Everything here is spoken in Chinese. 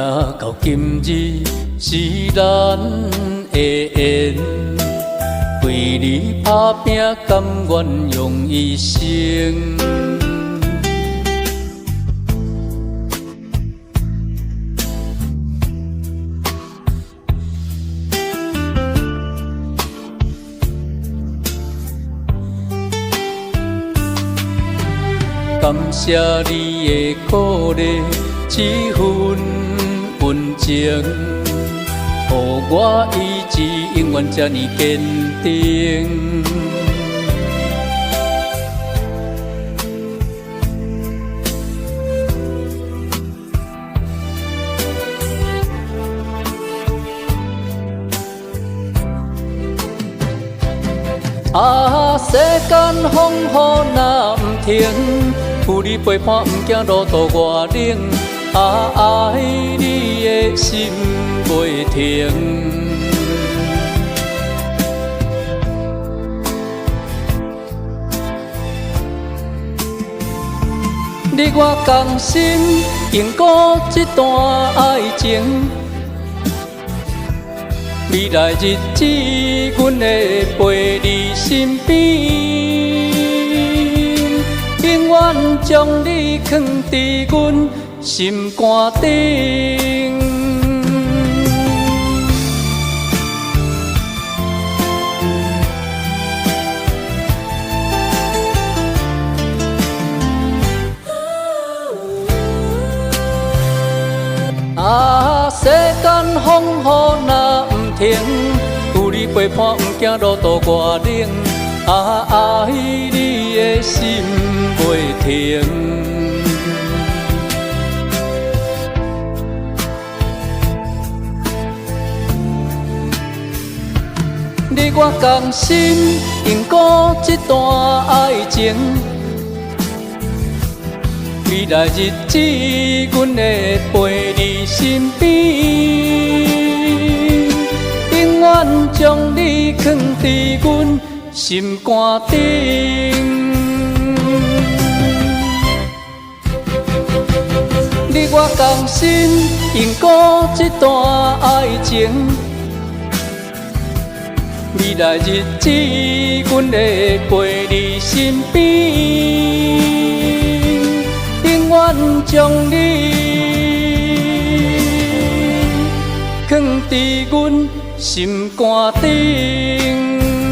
到今日是咱的缘，为你打拼，甘愿用一生。感谢你的鼓励，这份温情，予我意志永远这呢坚定。世间风雨若不停，有你陪伴，不惊路途外冷。爱你的心袂停。你我同心，经过这段爱情，未来日子，阮会陪你身边，永远将你放伫阮心肝顶。世间风雨若不停，有你陪伴，不惊路途外冷。爱你的心袂停。你我同心，经过这段爱情，未来日子，阮会陪你身边，永远将你放伫阮心肝顶。你我同心，经过这段爱情，未来日子，阮会陪你身边，永远将你放伫阮心肝顶。